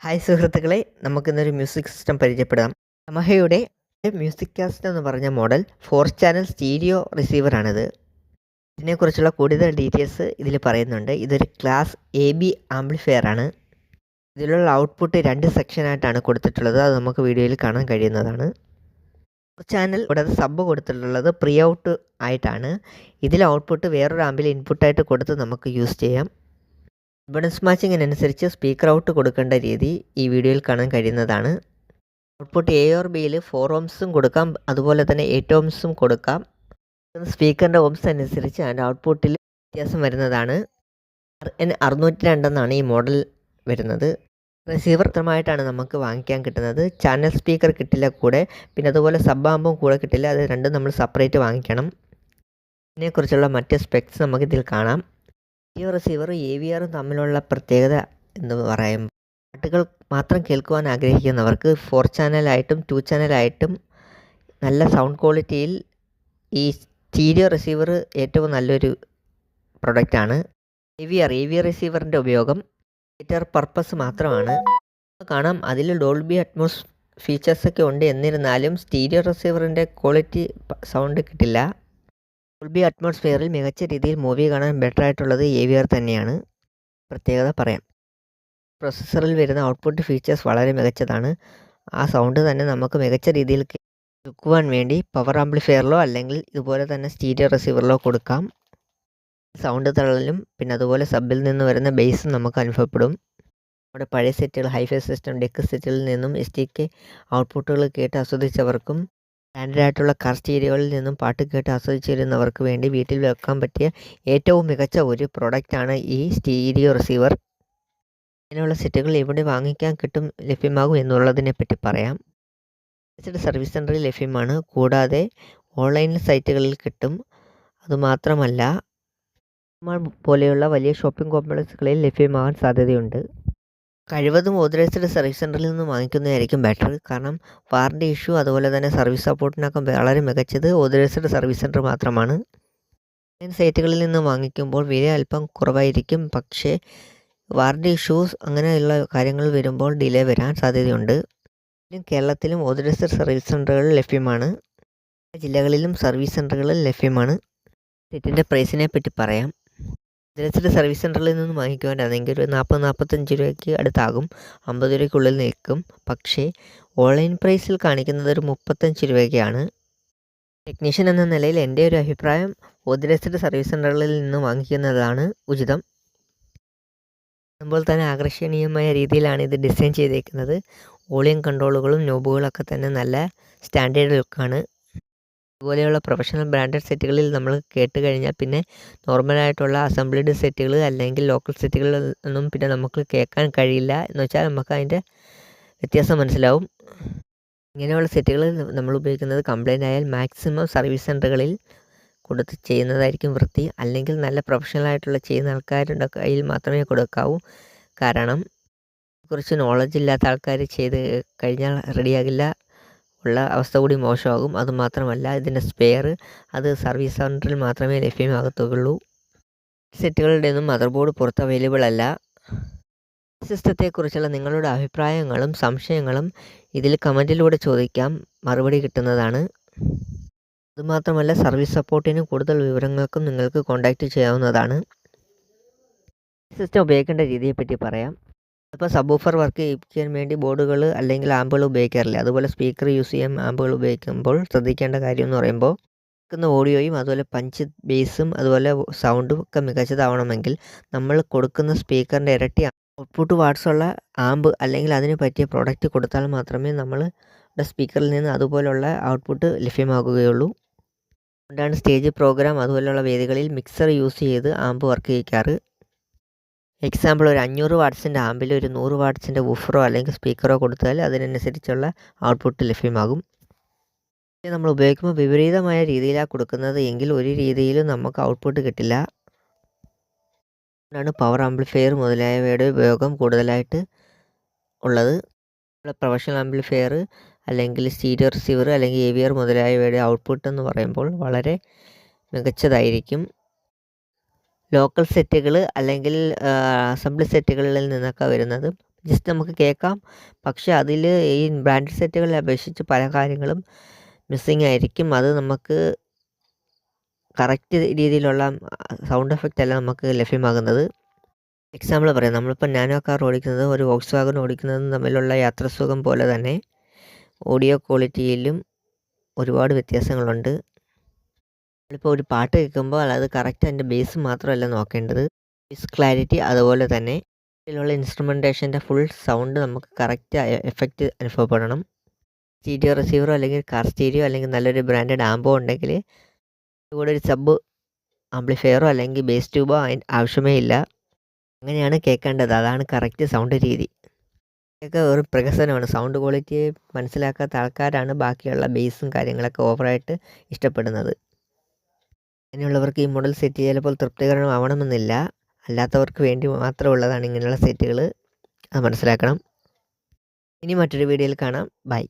Hi സുഹൃത്തുക്കളെ, നമുക്കിന്നൊരു music system പരിചയപ്പെടാം. യമഹയുടെ മ്യൂസിക് കാസ്റ്റ് എന്ന് പറഞ്ഞ മോഡൽ 4 ചാനൽ സ്റ്റീരിയോ റിസീവറാണിത്. ഇതിനെക്കുറിച്ചുള്ള കൂടുതൽ ഡീറ്റെയിൽസ് ഇതിൽ പറയുന്നുണ്ട്. ഇതൊരു ക്ലാസ് AB ആംപ്ലിഫയർ ആണ്. ഇതിലുള്ള ഔട്ട്പുട്ട് 2 സെക്ഷനായിട്ടാണ് കൊടുത്തിട്ടുള്ളത്. അത് നമുക്ക് വീഡിയോയിൽ കാണാൻ കഴിയുന്നതാണ്. 4 ചാനൽ കൂടാതെ സബ് കൊടുത്തിട്ടുള്ളത് പ്രീ ഔട്ട് ആയിട്ടാണ്. ഇതിൽ ഔട്ട്പുട്ട് വേറൊരു ആമ്പിൽ ഇൻപുട്ടായിട്ട് കൊടുത്ത് നമുക്ക് യൂസ് ചെയ്യാം. ഇംപെഡൻസ് മാച്ചിങ്ങിനനുസരിച്ച് സ്പീക്കർ ഔട്ട് കൊടുക്കേണ്ട രീതി ഈ വീഡിയോയിൽ കാണാൻ കഴിയുന്നതാണ്. ഔട്ട്പുട്ട് A or Bയിൽ 4 ohmസും കൊടുക്കാം, അതുപോലെ തന്നെ 8 ohmസും കൊടുക്കാം. സ്പീക്കറിൻ്റെ ഓംസ് അനുസരിച്ച് അതിൻ്റെ ഔട്ട്പുട്ടിൽ വ്യത്യാസം വരുന്നതാണ്. RN602 എന്നാണ് ഈ മോഡൽ വരുന്നത്. റിസീവർ കൃത്യമായിട്ടാണ് നമുക്ക് വാങ്ങിക്കാൻ കിട്ടുന്നത്. ചാനൽ സ്പീക്കർ കിട്ടില്ല കൂടെ, പിന്നെ അതുപോലെ സബ് ആമ്പും കൂടെ കിട്ടില്ല. അത് രണ്ടും നമ്മൾ സെപ്പറേറ്റ് വാങ്ങിക്കണം. ഇതിനെക്കുറിച്ചുള്ള മറ്റ് സ്പെക്സ് നമുക്കിതിൽ കാണാം. ഈ റിസീവറും AVRും തമ്മിലുള്ള പ്രത്യേകത എന്ന് പറയുമ്പോൾ, പാട്ടുകൾ മാത്രം കേൾക്കുവാൻ ആഗ്രഹിക്കുന്നവർക്ക് 4 ചാനലായിട്ടും 2 ചാനലായിട്ടും നല്ല സൗണ്ട് ക്വാളിറ്റിയിൽ ഈ സ്റ്റീരിയോ റിസീവർ ഏറ്റവും നല്ലൊരു പ്രൊഡക്റ്റാണ്. AVR റിസീവറിൻ്റെ ഉപയോഗം തിയേറ്റർ പർപ്പസ് മാത്രമാണ്. കാണാം, അതിൽ ഡോൾബി അറ്റ്മോസ് ഫീച്ചേഴ്സൊക്കെ ഉണ്ട്. എന്നിരുന്നാലും സ്റ്റീരിയോ റിസീവറിൻ്റെ ക്വാളിറ്റി സൗണ്ട് കിട്ടില്ല. ഡോൾബി അറ്റ്മോസ്ഫിയറിൽ മികച്ച രീതിയിൽ മൂവി കാണാൻ ബെറ്റർ ആയിട്ടുള്ളത് AVR തന്നെയാണ്. പ്രത്യേകത പറയാം, പ്രൊസസ്സറിൽ വരുന്ന ഔട്ട്പുട്ട് ഫീച്ചേഴ്സ് വളരെ മികച്ചതാണ്. ആ സൗണ്ട് തന്നെ നമുക്ക് മികച്ച രീതിയിൽ കേൾക്കുവാൻ വേണ്ടി പവർ ആംപ്ലിഫയറിലോ അല്ലെങ്കിൽ ഇതുപോലെ തന്നെ സ്റ്റീരിയോ റിസീവറിലോ കൊടുക്കാം. സൗണ്ട് തള്ളലും പിന്നെ അതുപോലെ സബിൽ നിന്ന് വരുന്ന ബേസും നമുക്ക് അനുഭവപ്പെടും. നമ്മുടെ പഴയ സെറ്റുകൾ, ഹൈഫൈ സിസ്റ്റം, ഡെക്ക് സെറ്റുകളിൽ നിന്നും SDK ഔട്ട്പുട്ടുകൾ കേട്ട് ആസ്വദിച്ചവർക്കും സ്റ്റാൻഡേർഡായിട്ടുള്ള കാർ സ്റ്റീരിയോകളിൽ നിന്നും പാട്ട് കേട്ട് ആസ്വദിച്ചിരുന്നവർക്ക് വേണ്ടി വീട്ടിൽ വെക്കാൻ പറ്റിയ ഏറ്റവും മികച്ച ഒരു പ്രോഡക്റ്റാണ് ഈ സ്റ്റീരിയോ റിസീവർ. ഇങ്ങനെയുള്ള സെറ്റുകൾ എവിടെ വാങ്ങിക്കാൻ ലഭ്യമാകും എന്നുള്ളതിനെപ്പറ്റി പറയാം. സർവീസ് സെൻറ്ററിൽ ലഭ്യമാണ്. കൂടാതെ ഓൺലൈൻ സൈറ്റുകളിൽ കിട്ടും. അതുമാത്രമല്ല, പോലെയുള്ള വലിയ ഷോപ്പിംഗ് കോംപ്ലക്സുകളിൽ ലഭ്യമാകാൻ സാധ്യതയുണ്ട്. കഴിവതും ഓതറൈസ്ഡ് സർവീസ് സെൻറ്ററിൽ നിന്ന് വാങ്ങിക്കുന്നതായിരിക്കും ബെറ്റർ. കാരണം വാറണ്ടി ഇഷ്യൂ അതുപോലെ തന്നെ സർവീസ് സപ്പോർട്ടിനൊക്കെ വളരെ മികച്ചത് ഓതറൈസ്ഡ് സർവീസ് സെൻറ്റർ മാത്രമാണ്. ഓൺലൈൻ സൈറ്റുകളിൽ നിന്ന് വാങ്ങിക്കുമ്പോൾ വില അല്പം കുറവായിരിക്കും. പക്ഷേ വാറണ്ടി ഇഷ്യൂസ് അങ്ങനെയുള്ള കാര്യങ്ങൾ വരുമ്പോൾ ഡിലേ വരാൻ സാധ്യതയുണ്ട്. കേരളത്തിലും ഓതറൈസ്ഡ് സർവീസ് സെൻറ്ററുകൾ ലഭ്യമാണ്. ജില്ലകളിലും സർവീസ് സെൻറ്ററുകൾ ലഭ്യമാണ്. സെറ്റിൻ്റെ പ്രൈസിനെ പറ്റി പറയാം. ഓതറൈസ്ഡ് സർവീസ് സെൻറ്ററിൽ നിന്ന് വാങ്ങിക്കുവാനാണെങ്കിൽ ഒരു 40-45 രൂപയ്ക്ക് അടുത്താകും. 50 രൂപയ്ക്കുള്ളിൽ നിൽക്കും. പക്ഷേ ഓൺലൈൻ പ്രൈസിൽ കാണിക്കുന്നത് ഒരു 35 രൂപയ്ക്കാണ്. ടെക്നീഷ്യൻ എന്ന നിലയിൽ എൻ്റെ ഒരു അഭിപ്രായം ഓതറൈസ്ഡ് സർവീസ് സെൻറ്ററുകളിൽ നിന്ന് വാങ്ങിക്കുന്നതാണ് ഉചിതം. അതുപോലെ തന്നെ ആകർഷണീയമായ രീതിയിലാണ് ഇത് ഡിസൈൻ ചെയ്തേക്കുന്നത്. വോളിയം കൺട്രോളുകളും നോബുകളൊക്കെ തന്നെ നല്ല സ്റ്റാൻഡേർഡ് ലുക്കാണ്. ഇതുപോലെയുള്ള പ്രൊഫഷണൽ ബ്രാൻഡഡ് സെറ്റുകളിൽ നമ്മൾ കേട്ട് കഴിഞ്ഞാൽ പിന്നെ നോർമലായിട്ടുള്ള അസംബ്ലിഡ് സെറ്റുകൾ അല്ലെങ്കിൽ ലോക്കൽ സെറ്റുകളിൽ ഒന്നും പിന്നെ നമുക്ക് കേൾക്കാൻ കഴിയില്ല. എന്ന് വെച്ചാൽ നമുക്ക് അതിൻ്റെ വ്യത്യാസം മനസ്സിലാവും. ഇങ്ങനെയുള്ള സെറ്റുകൾ നമ്മൾ ഉപയോഗിക്കുന്നത് കംപ്ലൈൻ്റ് ആയാൽ മാക്സിമം സർവീസ് സെൻറ്ററുകളിൽ കൊടുത്ത് ചെയ്യുന്നതായിരിക്കും വൃത്തി. അല്ലെങ്കിൽ നല്ല പ്രൊഫഷണലായിട്ടുള്ള ചെയ്യുന്ന ആൾക്കാരുടെ കയ്യിൽ മാത്രമേ കൊടുക്കാവൂ. കാരണം കുറച്ച് നോളജ് ഇല്ലാത്ത ആൾക്കാർ ചെയ്ത് കഴിഞ്ഞാൽ റെഡിയാകില്ല, ഉള്ള അവസ്ഥ കൂടി മോശമാകും. അതുമാത്രമല്ല, ഇതിൻ്റെ സ്പെയർ അത് സർവീസ് സെൻറ്ററിൽ മാത്രമേ ലഭ്യമാകത്തുള്ളൂ. സെറ്റുകളുടെ ഒന്നും മദർ ബോർഡ് പുറത്ത് അവൈലബിൾ അല്ല. സിസ്റ്റത്തെക്കുറിച്ചുള്ള നിങ്ങളുടെ അഭിപ്രായങ്ങളും സംശയങ്ങളും ഇതിൽ കമൻറ്റിലൂടെ ചോദിക്കാം, മറുപടി കിട്ടുന്നതാണ്. അതുമാത്രമല്ല, സർവീസ് സപ്പോർട്ടിനും കൂടുതൽ വിവരങ്ങൾക്കും നിങ്ങൾക്ക് കോൺടാക്റ്റ് ചെയ്യാവുന്നതാണ്. സിസ്റ്റം ഉപയോഗിക്കേണ്ട രീതിയെപ്പറ്റി പറയാം. ഇപ്പോൾ സബ്വൂഫർ വർക്ക് ചെയ്യിപ്പിക്കാൻ വേണ്ടി ബോർഡുകൾ അല്ലെങ്കിൽ ആമ്പുകൾ ഉപയോഗിക്കാറില്ല. അതുപോലെ സ്പീക്കർ യൂസ് ചെയ്യാൻ ആമ്പുകൾ ഉപയോഗിക്കുമ്പോൾ ശ്രദ്ധിക്കേണ്ട കാര്യം എന്ന് പറയുമ്പോൾ, കേൾക്കുന്ന ഓഡിയോയും അതുപോലെ പഞ്ച് ബേസും അതുപോലെ സൗണ്ടും ഒക്കെ മികച്ചതാവണമെങ്കിൽ നമ്മൾ കൊടുക്കുന്ന സ്പീക്കറിൻ്റെ ഇരട്ടി ഔട്ട്പുട്ട് വാട്ട്സുള്ള ആമ്പ് അല്ലെങ്കിൽ അതിന് പറ്റിയ പ്രോഡക്റ്റ് കൊടുത്താൽ മാത്രമേ നമ്മളുടെ സ്പീക്കറിൽ നിന്ന് അതുപോലുള്ള ഔട്ട്പുട്ട് ലഭ്യമാകുകയുള്ളൂ. അതുകൊണ്ടാണ് സ്റ്റേജ് പ്രോഗ്രാം അതുപോലെയുള്ള വേദികളിൽ മിക്സർ യൂസ് ചെയ്ത് ആമ്പ് വർക്ക് ചെയ്യിക്കാറ്. എക്സാമ്പിൾ, ഒരു 500 വാട്ട്സിൻ്റെ ആമ്പിൽ ഒരു 100 വാട്ട്സിൻ്റെ വൂഫറോ അല്ലെങ്കിൽ സ്പീക്കറോ കൊടുത്താൽ അതിനനുസരിച്ചുള്ള ഔട്ട്പുട്ട് ലഭ്യമാകും. നമ്മൾ ഉപയോഗിക്കുമ്പോൾ വിപരീതമായ രീതിയിലാണ് കൊടുക്കുന്നത് എങ്കിൽ ഒരു രീതിയിലും നമുക്ക് ഔട്ട്പുട്ട് കിട്ടില്ല. അതുകൊണ്ടാണ് പവർ ആംപ്ലിഫയർ മുതലായവയുടെ ഉപയോഗം കൂടുതലായിട്ട് ഉള്ളത്. പ്രൊഫഷണൽ ആംപ്ലിഫയർ അല്ലെങ്കിൽ സ്റ്റീരിയോ റിസീവർ അല്ലെങ്കിൽ AVR മുതലായവയുടെ ഔട്ട്പുട്ട് എന്ന് പറയുമ്പോൾ വളരെ മികച്ചതായിരിക്കും. ലോക്കൽ സെറ്റുകൾ അല്ലെങ്കിൽ അസംബ്ലി സെറ്റുകളിൽ നിന്നൊക്കെ വരുന്നത് ജസ്റ്റ് നമുക്ക് കേൾക്കാം. പക്ഷേ അതിൽ ഈ ബ്രാൻഡഡ് സെറ്റുകളെ അപേക്ഷിച്ച് പല കാര്യങ്ങളും മിസ്സിംഗ് ആയിരിക്കും. അത് നമുക്ക് കറക്റ്റ് രീതിയിലുള്ള സൗണ്ട് എഫക്റ്റ് അല്ല നമുക്ക് ലഭ്യമാകുന്നത്. എക്സാമ്പിൾ പറയാം, നമ്മളിപ്പോൾ നാനോ കാർ ഓടിക്കുന്നതും ഒരു വോക്സ് വാഗൺ ഓടിക്കുന്നതും തമ്മിലുള്ള യാത്രാസുഖം പോലെ തന്നെ ഓഡിയോ ക്വാളിറ്റിയിലും ഒരുപാട് വ്യത്യാസങ്ങളുണ്ട്. നമ്മളിപ്പോൾ ഒരു പാട്ട് കേൾക്കുമ്പോൾ അത് കറക്റ്റ് അതിൻ്റെ ബേസ് മാത്രമല്ല നോക്കേണ്ടത്, ബേസ് ക്ലാരിറ്റി, അതുപോലെ തന്നെ ഇതിലുള്ള ഇൻസ്ട്രുമെൻറ്റേഷൻ്റെ ഫുൾ സൗണ്ട് നമുക്ക് കറക്റ്റ് എഫക്റ്റ് അനുഭവപ്പെടണം. സ്റ്റീരിയോ റിസീവറോ അല്ലെങ്കിൽ കാർ സ്റ്റീരിയോ അല്ലെങ്കിൽ നല്ലൊരു ബ്രാൻഡഡ് ആംബോ ഉണ്ടെങ്കിൽ കൂടെ ഒരു സബ് ആംപ്ലിഫയറോ അല്ലെങ്കിൽ ബേസ് ട്യൂബോ ആവശ്യമേ ഇല്ല. അങ്ങനെയാണ് കേൾക്കേണ്ടത്. അതാണ് കറക്റ്റ് സൗണ്ട് രീതി. ഇതൊക്കെ ഒരു പ്രഹസനമാണ്. സൗണ്ട് ക്വാളിറ്റിയെ മനസ്സിലാക്കാത്ത ആൾക്കാരാണ് ബാക്കിയുള്ള ബേസും കാര്യങ്ങളൊക്കെ ഓവറായിട്ട് ഇഷ്ടപ്പെടുന്നത്. അങ്ങനെയുള്ളവർക്ക് ഈ മോഡൽ സെറ്റ് ചിലപ്പോൾ തൃപ്തികരമാവണമെന്നില്ല. അല്ലാത്തവർക്ക് വേണ്ടി മാത്രമുള്ളതാണ് ഇങ്ങനെയുള്ള സെറ്റുകൾ. അത് മനസ്സിലാക്കണം. ഇനി മറ്റൊരു വീഡിയോയിൽ കാണാം. ബൈ.